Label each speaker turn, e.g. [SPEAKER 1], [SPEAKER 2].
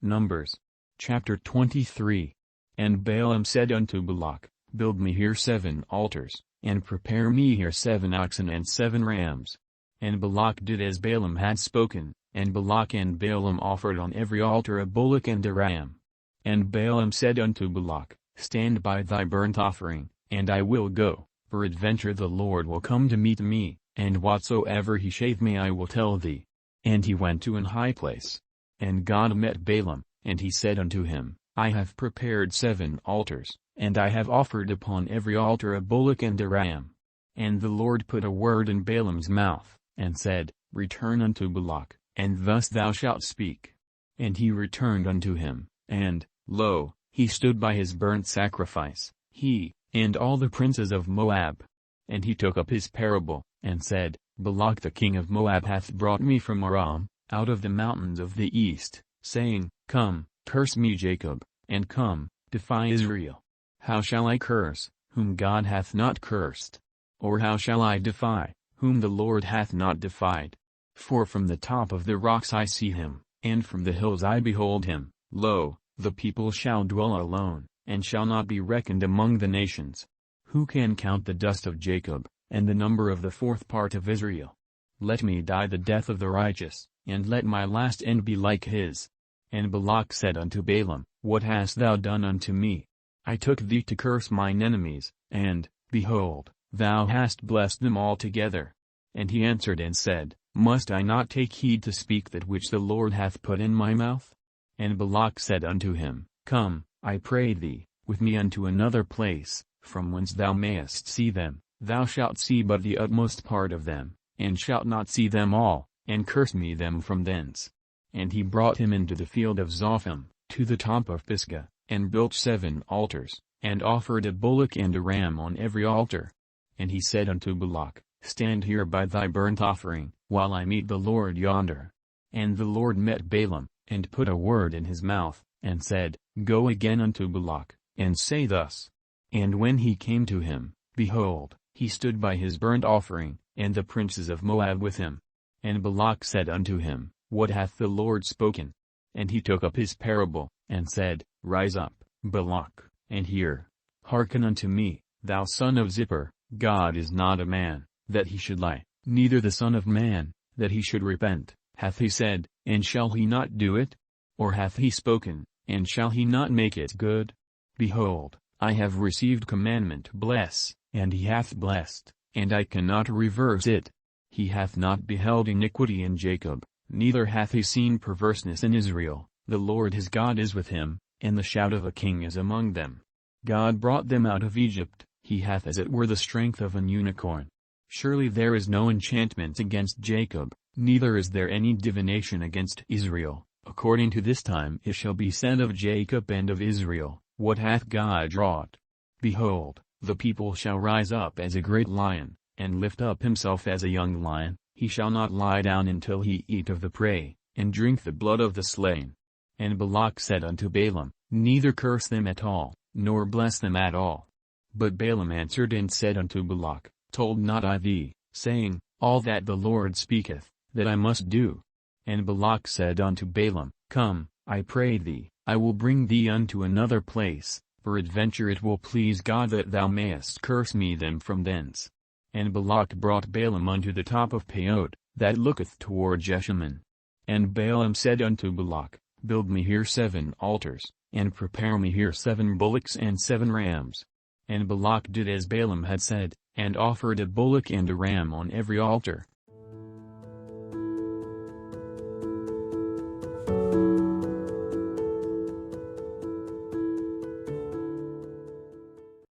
[SPEAKER 1] Numbers. Chapter 23. And Balaam said unto Balak, Build me here 7 altars, and prepare me here 7 oxen and 7 rams. And Balak did as Balaam had spoken, and Balak and Balaam offered on every altar a bullock and a ram. And Balaam said unto Balak, Stand by thy burnt offering, and I will go, peradventure the Lord will come to meet me, and whatsoever he shave me I will tell thee. And he went to an high place. And God met Balaam, and he said unto him, I have prepared 7 altars, and I have offered upon every altar a bullock and a ram. And the Lord put a word in Balaam's mouth, and said, Return unto Balak, and thus thou shalt speak. And he returned unto him, and, lo, he stood by his burnt sacrifice, he, and all the princes of Moab. And he took up his parable, and said, Balak the king of Moab hath brought me from Aram, out of the mountains of the east, saying, Come, curse me Jacob, and come, defy Israel. How shall I curse, whom God hath not cursed? Or how shall I defy, whom the Lord hath not defied? For from the top of the rocks I see him, and from the hills I behold him. Lo, the people shall dwell alone, and shall not be reckoned among the nations. Who can count the dust of Jacob, and the number of the 4th part of Israel? Let me die the death of the righteous, and let my last end be like his. And Balak said unto Balaam, What hast thou done unto me? I took thee to curse mine enemies, and, behold, thou hast blessed them altogether. And he answered and said, Must I not take heed to speak that which the Lord hath put in my mouth? And Balak said unto him, Come, I pray thee, with me unto another place, from whence thou mayest see them. Thou shalt see but the utmost part of them, and shalt not see them all, and curse me them from thence. And he brought him into the field of Zophim, to the top of Pisgah, and built 7 altars, and offered a bullock and a ram on every altar. And he said unto Balak, Stand here by thy burnt offering, while I meet the Lord yonder. And the Lord met Balaam, and put a word in his mouth, and said, Go again unto Balak, and say thus. And when he came to him, behold, he stood by his burnt offering, and the princes of Moab with him. And Balak said unto him, What hath the Lord spoken? And he took up his parable, and said, Rise up, Balak, and hear. Hearken unto me, thou son of Zippor. God is not a man, that he should lie, neither the son of man, that he should repent. Hath he said, and shall he not do it? Or hath he spoken, and shall he not make it good? Behold, I have received commandment to bless, and he hath blessed, and I cannot reverse it. He hath not beheld iniquity in Jacob, neither hath he seen perverseness in Israel. The Lord his God is with him, and the shout of a king is among them. God brought them out of Egypt, he hath as it were the strength of an unicorn. Surely there is no enchantment against Jacob, neither is there any divination against Israel. According to this time it shall be said of Jacob and of Israel, What hath God wrought? Behold, the people shall rise up as a great lion, and lift up himself as a young lion. He shall not lie down until he eat of the prey, and drink the blood of the slain. And Balak said unto Balaam, Neither curse them at all, nor bless them at all. But Balaam answered and said unto Balak, Told not I thee, saying, All that the Lord speaketh, that I must do? And Balak said unto Balaam, Come, I pray thee, I will bring thee unto another place, peradventure it will please God that thou mayest curse me them from thence. And Balak brought Balaam unto the top of Peod, that looketh toward Jeshimon. And Balaam said unto Balak, Build me here 7 altars, and prepare me here 7 bullocks and 7 rams. And Balak did as Balaam had said, and offered a bullock and a ram on every altar.